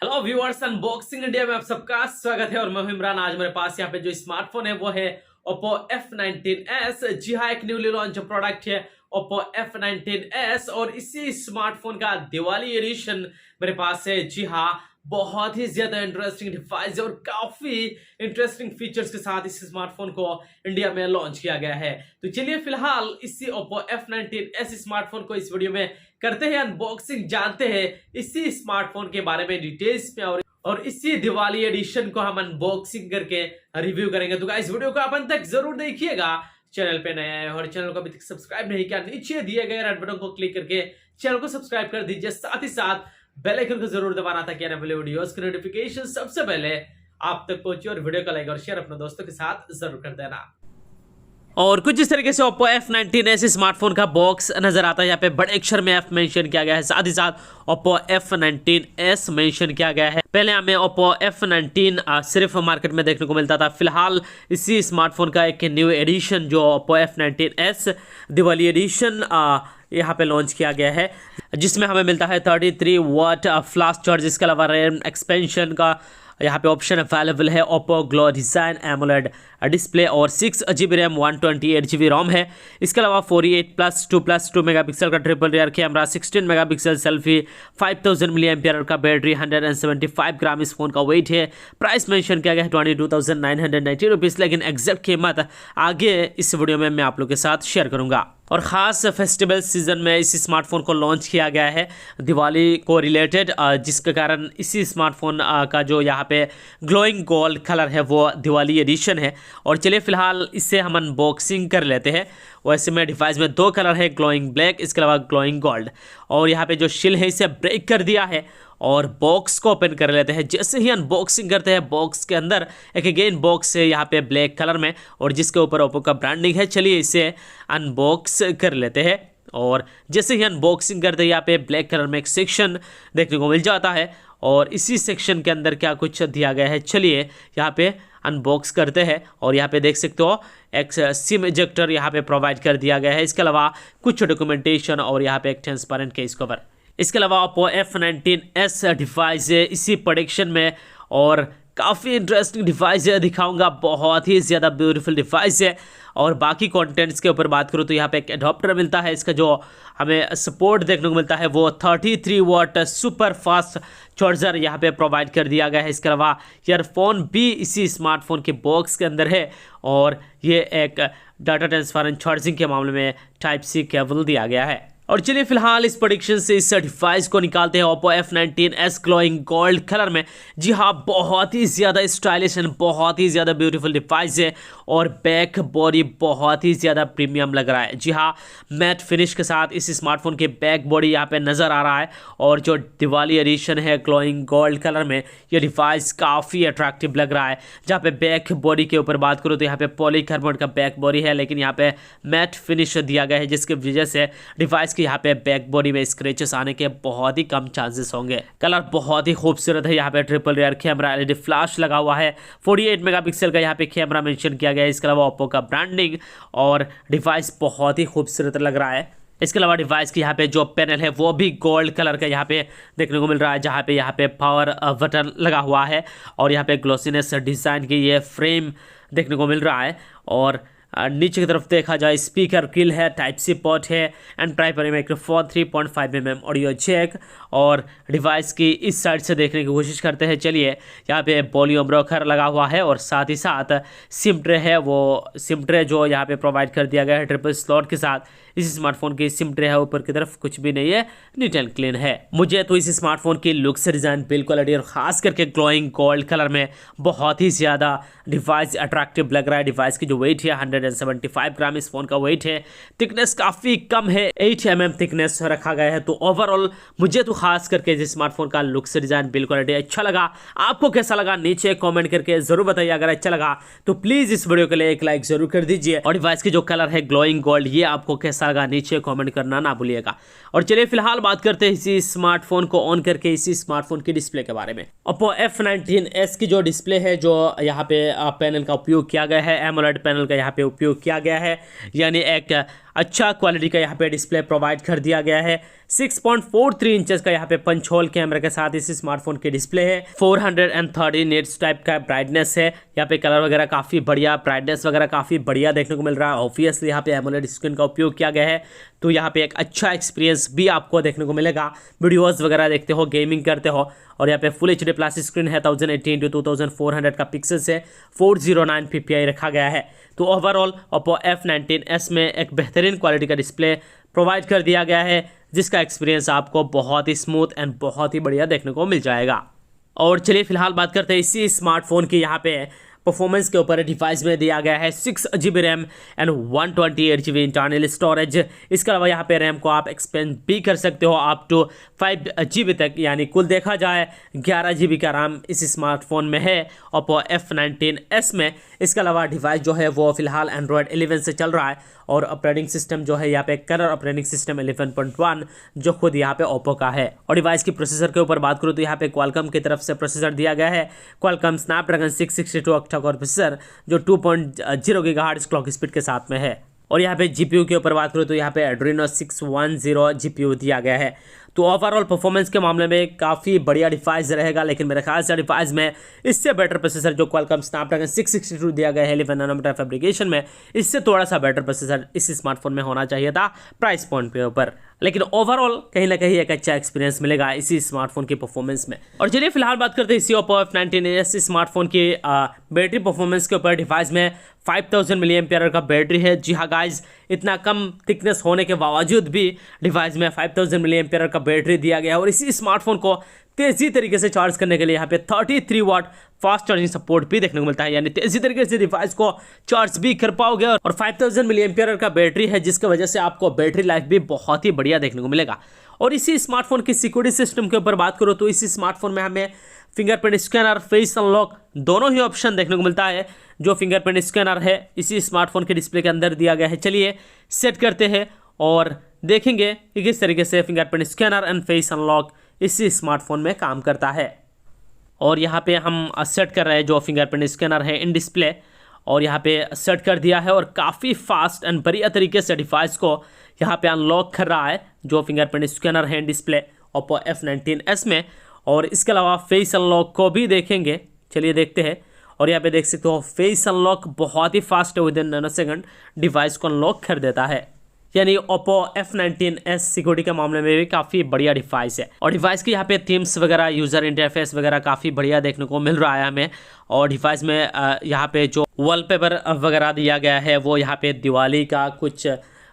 Hello viewers, unboxing India में आप सबका स्वागत है और मैं इमरान। आज मेरे पास यहाँ पे जो स्मार्टफोन है वो है Oppo F19s। जी हाँ, एक न्यूली लॉन्च प्रोडक्ट है Oppo F19s और इसी स्मार्टफोन का दिवाली एडिशन मेरे पास है। जी हाँ, बहुत ही ज्यादा इंटरेस्टिंग डिवाइस है और काफी इंटरेस्टिंग फीचर्स के साथ इस स्मार्टफोन को इंडिया में लॉन्च किया गया है। तो चलिए फिलहाल इसी Oppo F19s स्मार्टफोन को इस वीडियो में करते हैं अनबॉक्सिंग, जानते हैं इसी स्मार्टफोन के बारे में डिटेल्स में और इसी दिवाली एडिशन को हम अनबॉक्सिंग करके रिव्यू करेंगे। तो गाइस वीडियो को आप अंत तक जरूर देखिएगा। चैनल पे नया है और चैनल को अभी तक सब्सक्राइब नहीं किया, नीचे दिए गए रेड बटन को क्लिक करके चैनल को सब्सक्राइब कर दीजिए। साथ ही साथ बेल आइकन को जरूर दबाना ताकि आने वाले वीडियोस की नोटिफिकेशन सबसे पहले आप तक पहुंचे। और वीडियो को लाइक और शेयर अपने दोस्तों के साथ जरूर कर देना। और कुछ इस तरीके से Oppo F19s स्मार्टफोन का बॉक्स नजर आता है। यहाँ पे बड़े अक्षर में F मेंशन किया गया है, साथ ही साथ Oppo F19s मेंशन किया गया है। पहले हमें Oppo F19 सिर्फ मार्केट में देखने को मिलता था। फिलहाल इसी स्मार्टफोन का एक न्यू एडिशन जो Oppo F19s दिवाली एडिशन यहाँ पे लॉन्च किया गया है, जिसमें हमें मिलता है 33 वाट फ्लाश चार्ज। इसके अलावा रैम एक्सपेंशन का यहाँ पे ऑप्शन अवेलेबल है। Oppo Gold design AMOLED display और 6 GB रैम 128 GB रोम है। इसके अलावा 48+2+2 मेगापिक्सल का triple rear camera, 16 megapixel selfie, 5000 mAh का बैटरी, 175 ग्राम इस फोन का वेट है। प्राइस मेंशन किया गया है 22,990 रुपीज़, लेकिन एग्जैक्ट कीमत आगे इस वीडियो में मैं आप लोग के साथ शेयर करूंगा। और ख़ास फेस्टिवल सीजन में इस स्मार्टफोन को लॉन्च किया गया है दिवाली को रिलेटेड, जिसके कारण इसी स्मार्टफोन का जो यहाँ पे ग्लोइंग गोल्ड कलर है वो दिवाली एडिशन है। और चलिए फिलहाल इससे हम अनबॉक्सिंग कर लेते हैं। वैसे में डिवाइस में दो कलर है, ग्लोइंग ब्लैक, इसके अलावा ग्लोइंग गोल्ड। और यहाँ पे जो शिल है इसे ब्रेक कर दिया है और बॉक्स को ओपन कर लेते हैं। जैसे ही अनबॉक्सिंग करते हैं, बॉक्स के अंदर एक अगेन बॉक्स है यहाँ पे ब्लैक कलर में और जिसके ऊपर ओप्पो का ब्रांडिंग है। चलिए इसे अनबॉक्स कर लेते हैं। और जैसे ही अनबॉक्सिंग करते हैं यहाँ पे ब्लैक कलर में एक सेक्शन देखने को मिल जाता है और इसी सेक्शन के अंदर क्या कुछ दिया गया है, चलिए यहाँ पे अनबॉक्स करते हैं। और यहाँ पे देख सकते हो एक सिम इजेक्टर यहाँ पे प्रोवाइड कर दिया गया है। इसके अलावा कुछ डॉक्यूमेंटेशन और यहाँ पे एक ट्रांसपेरेंट केस कवर। इसके अलावा Oppo F19s डिवाइस है इसी प्रोडक्शन में और काफ़ी इंटरेस्टिंग डिवाइस है, दिखाऊंगा। बहुत ही ज़्यादा ब्यूटीफुल डिवाइस है। और बाकी कंटेंट्स के ऊपर बात करूँ तो यहाँ पे एक एडाप्टर मिलता है। इसका जो हमें सपोर्ट देखने को मिलता है वो 33 वाट सुपर फास्ट चार्जर यहाँ पे प्रोवाइड कर दिया गया है। इसके अलावा ईयरफोन भी इसी स्मार्टफोन के बॉक्स के अंदर है और ये एक डाटा ट्रांसफरेंस चार्जिंग के मामले में Type-C केबल दिया गया है। और चलिए फिलहाल इस प्रेडिक्शन से इस डिवाइस को निकालते हैं Oppo F19s glowing gold colour में। जी हाँ, बहुत ही ज़्यादा स्टाइलिश एंड बहुत ही ज़्यादा ब्यूटीफुल डिवाइस है और बैक बॉडी बहुत ही ज़्यादा प्रीमियम लग रहा है। जी हाँ, मैट फिनिश के साथ इस स्मार्टफोन के बैक बॉडी यहाँ पे नज़र आ रहा है। और जो दिवाली एडिशन है ग्लोइंग गोल्ड कलर में, ये डिवाइस काफ़ी अट्रैक्टिव लग रहा है। जहाँ पे बैक बॉडी के ऊपर बात करूँ तो यहाँ पे पॉलीकार्बोनेट का बैक बॉडी है, लेकिन यहाँ पे मैट फिनिश दिया गया है, जिसकी वजह से डिवाइस कि यहाँ पे बैक बॉडी में स्क्रैचेस आने के बहुत ही कम चांसेस होंगे। कलर बहुत ही खूबसूरत है। यहाँ पे triple rear camera, LED flash लगा हुआ है, 48 मेगापिक्सल का यहाँ पे कैमरा मेंशन किया गया है। इसके अलावा ओप्पो का ब्रांडिंग और डिवाइस बहुत ही खूबसूरत लग रहा है। इसके अलावा डिवाइस की यहाँ पे जो पैनल है वो भी गोल्ड कलर का यहाँ पे देखने को मिल रहा है, जहाँ पे यहाँ पे पावर बटन लगा हुआ है और यहाँ पे ग्लोसीनेस डिज़ाइन की ये फ्रेम देखने को मिल रहा है। और नीचे की तरफ देखा जाए स्पीकर किल है, Type-C पोर्ट है and primary microphone, 3.5 mm audio jack. और डिवाइस की इस साइड से देखने की कोशिश करते हैं। चलिए यहाँ पे वॉल्यूम रॉकर लगा हुआ है और साथ ही साथ सिम ट्रे है, वो सिम ट्रे जो यहाँ पे प्रोवाइड कर दिया गया है ट्रिपल स्लॉट के साथ। इस स्मार्टफोन की सिम ट्रे है, ऊपर की तरफ कुछ भी नहीं है, नीट एंड क्लीन है। मुझे तो इस स्मार्टफोन की लुक से डिज़ाइन, बिल्ड क्वालिटी और खास करके ग्लोइंग गोल्ड कलर में बहुत ही ज़्यादा डिवाइस अट्रैक्टिव लग रहा है। डिवाइस की जो वेट है 175 ग्राम इस फोन का वेट है। थिकनेस काफ़ी कम है, 8 mm थिकनेस रखा गया है। तो ओवरऑल मुझे तो खास करके इस स्मार्टफोन का लुक से डिज़ाइन, बिल्ड क्वालिटी अच्छा लगा। आपको कैसा लगा नीचे कॉमेंट करके ज़रूर बताइए। अगर अच्छा लगा तो प्लीज़ इस वीडियो के लिए एक लाइक ज़रूर कर दीजिए। और डिवाइस की जो कलर है ग्लोइंग गोल्ड, ये आपको कैसा लगा नीचे कमेंट करना ना भूलिएगा। और चलिए फिलहाल बात करते हैं इसी स्मार्टफोन को ऑन करके इसी स्मार्टफोन की डिस्प्ले के बारे में। Oppo F19s की जो डिस्प्ले है, जो यहाँ पे पैनल का उपयोग किया गया है, एमोलेड पैनल का यहाँ पे उपयोग किया गया है, यानी एक अच्छा क्वालिटी का यहाँ पे डिस्प्ले प्रोवाइड कर दिया गया है। 6.43 इंचेस का यहाँ पे पंच होल कैमरा के साथ इस स्मार्टफोन की डिस्प्ले है। 430 निट्स टाइप का ब्राइटनेस है। यहाँ पे कलर वगैरह काफ़ी बढ़िया, ब्राइटनेस वगैरह काफ़ी बढ़िया देखने को मिल रहा है। ऑब्वियसली यहाँ पे एमोलेड स्क्रीन का उपयोग किया गया है, तो यहाँ पे एक अच्छा एक्सपीरियंस भी आपको देखने को मिलेगा। वीडियोज़ वगैरह देखते हो, गेमिंग करते हो, और यहाँ पे फुल HD प्लस स्क्रीन है। 1080x2400 का पिक्सल है। 409 ppi रखा गया है। तो ओवरऑल Oppo F19s में एक बेहतरीन क्वालिटी का डिस्प्ले प्रोवाइड कर दिया गया है, जिसका एक्सपीरियंस आपको बहुत ही स्मूथ एंड बहुत ही बढ़िया देखने को मिल जाएगा। और चलिए फिलहाल बात करते हैं इसी स्मार्टफोन की यहाँ पे परफॉर्मेंस के ऊपर। डिवाइस में दिया गया है 6GB RAM and 128GB internal storage. इसके अलावा यहाँ पे रैम को आप एक्सपेंड भी कर सकते हो अप टू 5GB तक, यानी कुल देखा जाए 11GB का रैम इस स्मार्टफोन में है Oppo F19s में। इसके अलावा डिवाइस जो है वो फिलहाल Android 11 से चल रहा है, और ऑपरेटिंग सिस्टम जो है यहाँ पे कलर ऑपरेटिंग सिस्टम 11.1 जो खुद यहाँ पे ओप्पो का है। और डिवाइस की प्रोसेसर के ऊपर बात करूँ तो यहाँ पे क्वालकॉम की तरफ से प्रोसेसर दिया गया है। Qualcomm Snapdragon 662 octa core processor जो 2.0 गीगाहर्ट्ज क्लॉक स्पीड के साथ में है। और यहाँ पे जीपीयू के ऊपर बात करूँ तो यहाँ पे एड्रीनो 610 जीपीयू दिया गया है। तो ओवरऑल परफॉर्मेंस के मामले में काफ़ी बढ़िया डिवाइस रहेगा, लेकिन मेरे ख्याल से डिवाइस में इससे बेटर प्रोसेसर जो क्वालकॉम स्नैपड्रैगन 662 दिया गया है 11 नैनोमीटर फैब्रिकेशन में, इससे थोड़ा सा बेटर प्रोसेसर इस स्मार्टफोन में होना चाहिए था प्राइस पॉइंट के ऊपर। लेकिन ओवरऑल कहीं ना कहीं एक अच्छा एक्सपीरियंस मिलेगा इसी स्मार्टफोन की परफॉर्मेंस में। और चलिए फिलहाल बात करते हैं इसी Oppo F19s स्मार्टफोन की बैटरी परफॉर्मेंस के ऊपर। डिवाइस में 5000 mAh का बैटरी है। जी हाँ गाइज, इतना कम थिकनेस होने के बावजूद भी डिवाइस में 5000 mAh का बैटरी दिया गया है। और इसी स्मार्टफोन को तेज़ी तरीके से चार्ज करने के लिए यहाँ पे 33 वाट फास्ट चार्जिंग सपोर्ट भी देखने को मिलता है, यानी तेज़ी तरीके से डिवाइस को चार्ज भी कर पाओगे। और 5000 mAh का बैटरी है, जिसकी वजह से आपको बैटरी लाइफ भी बहुत ही बढ़िया देखने को मिलेगा। और इसी स्मार्टफोन की सिक्योरिटी सिस्टम के ऊपर बात करो तो इसी स्मार्टफोन में हमें फिंगरप्रिंट स्कैनर, फेस अनलॉक दोनों ही ऑप्शन देखने को मिलता है। जो फिंगरप्रिंट स्कैनर है इसी स्मार्टफोन के डिस्प्ले के अंदर दिया गया है। चलिए सेट करते हैं और देखेंगे कि किस तरीके से fingerprint scanner and face unlock इसी स्मार्टफोन में काम करता है। और यहाँ पे हम सेट कर रहे हैं जो फिंगरप्रिंट स्कैनर है इन डिस्प्ले, और यहाँ पे सेट कर दिया है। और काफ़ी फास्ट एंड बढ़िया तरीके से डिवाइस को यहाँ पे अनलॉक कर रहा है जो फिंगरप्रिंट स्कैनर है इन डिस्प्ले Oppo F19s में। और इसके अलावा फेस अनलॉक को भी देखेंगे, चलिए देखते हैं। और यहाँ पे देख सकते हो फेस अनलॉक बहुत ही फास्ट है, विद इन नैनोसेकंड डिवाइस को अनलॉक कर देता है। यानी Oppo F19s सिक्योरिटी के मामले में भी काफ़ी बढ़िया डिवाइस है। और डिवाइस के यहाँ पे थीम्स वगैरह, यूज़र इंटरफेस वगैरह काफ़ी बढ़िया देखने को मिल रहा है हमें। और डिवाइस में यहाँ पे जो वॉलपेपर वगैरह दिया गया है वो यहाँ पे दिवाली का कुछ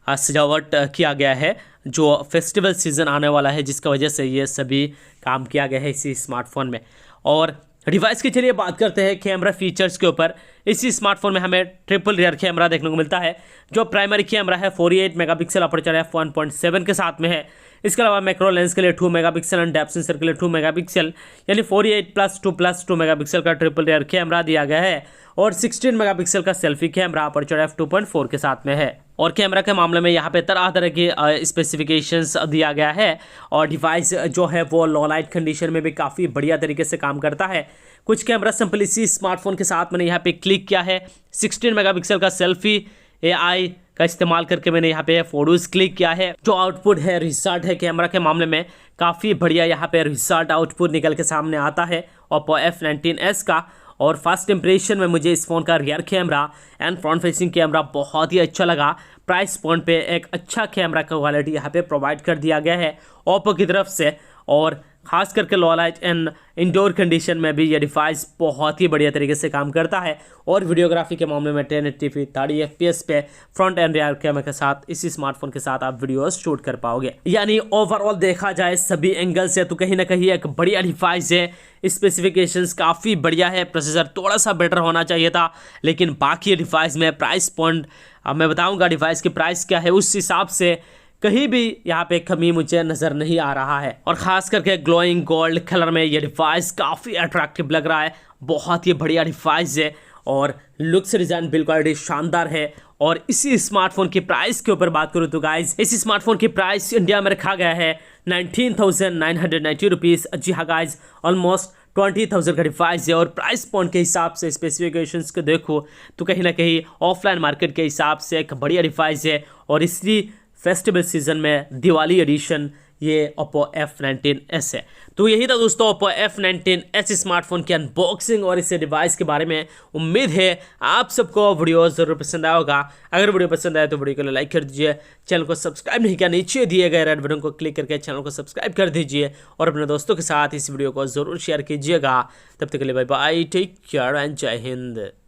सजावट किया गया है, जो फेस्टिवल सीज़न आने वाला है, जिसकी वजह से ये सभी काम किया गया है इसी स्मार्टफोन में। और डिवाइस की चलिए बात करते हैं कैमरा फीचर्स के ऊपर। इसी स्मार्टफोन में हमें ट्रिपल रियर कैमरा देखने को मिलता है। जो प्राइमरी कैमरा है 48 मेगापिक्सल अपर्चर f1.7 के साथ में है। इसके अलावा मैक्रो लेंस के लिए 2 मेगापिक्सल एंड डेप्थ सेंसर के लिए 2 मेगापिक्सल, यानी 48+2+2 मेगापिक्सल का ट्रिपल रियर कैमरा दिया गया है। और 16 मेगापिक्सल का सेल्फी कैमरा अपर्चर f2.4 के साथ में है। और कैमरा के मामले में यहाँ पे तरह तरह की स्पेसिफिकेशंस दिया गया है। और डिवाइस जो है वो लो लाइट कंडीशन में भी काफ़ी बढ़िया तरीके से काम करता है। कुछ कैमरा सिंपल इसी स्मार्टफोन के साथ मैंने यहाँ पे क्लिक किया है। 16 मेगापिक्सल का सेल्फी AI का इस्तेमाल करके मैंने यहाँ पे फोटोज क्लिक किया है। जो आउटपुट है रिजल्ट है कैमरा के मामले में काफ़ी बढ़िया यहाँ पे रिजल्ट आउटपुट निकल के सामने आता है Oppo F19s का। और फर्स्ट इंप्रेशन में मुझे इस फ़ोन का rear camera and front facing camera बहुत ही अच्छा लगा। प्राइस पॉइंट पे एक अच्छा कैमरा का क्वालिटी यहाँ पे प्रोवाइड कर दिया गया है ओप्पो की तरफ से। और खास करके लो लाइट एंड इंडोर कंडीशन में भी ये डिवाइस बहुत ही बढ़िया तरीके से काम करता है। और वीडियोग्राफी के मामले में 1080p 30 FPS पे फ्रंट एंड रियर कैमरा के साथ इसी स्मार्टफोन के साथ आप वीडियोस शूट कर पाओगे। यानी ओवरऑल देखा जाए सभी एंगल से तो कहीं ना कहीं एक बढ़िया डिवाइस है। स्पेसिफिकेशंस काफ़ी बढ़िया है, प्रोसेसर थोड़ा सा बेटर होना चाहिए था, लेकिन बाकी डिवाइस में प्राइस पॉइंट अब मैं बताऊँगा डिवाइस की प्राइस क्या है, उस हिसाब से कहीं भी यहाँ पे कमी मुझे नज़र नहीं आ रहा है। और ख़ास करके ग्लोइंग गोल्ड कलर में ये डिवाइस काफ़ी अट्रैक्टिव लग रहा है। बहुत ही बढ़िया डिवाइस है और लुक्स डिज़ाइन बिल्ड क्वालिटी शानदार है। और इसी स्मार्टफोन की प्राइस के ऊपर बात करूँ तो गाइज इसी स्मार्टफोन की प्राइस इंडिया में रखा गया है 19,990 रुपीज़। जी हाँ गाइज, ऑलमोस्ट 20,000 का डिवाइस है और प्राइस पॉइंट के हिसाब से स्पेसिफिकेशंस को देखो तो कहीं ना कहीं ऑफलाइन मार्केट के हिसाब से एक बढ़िया डिवाइस है। और इसी फेस्टिवल सीजन में दिवाली एडिशन ये Oppo F19s है। तो यही था दोस्तों Oppo F19s स्मार्टफोन की अनबॉक्सिंग और इस डिवाइस के बारे में। उम्मीद है आप सबको वीडियो ज़रूर पसंद आया होगा। अगर वीडियो पसंद आए तो वीडियो को लाइक कर दीजिए, चैनल को सब्सक्राइब नहीं किया नीचे दिए गए रेड बटन को क्लिक करके चैनल को सब्सक्राइब कर दीजिए और अपने दोस्तों के साथ इस वीडियो को ज़रूर शेयर कीजिएगा। तब तक के लिए bye bye, take care and जय हिंद।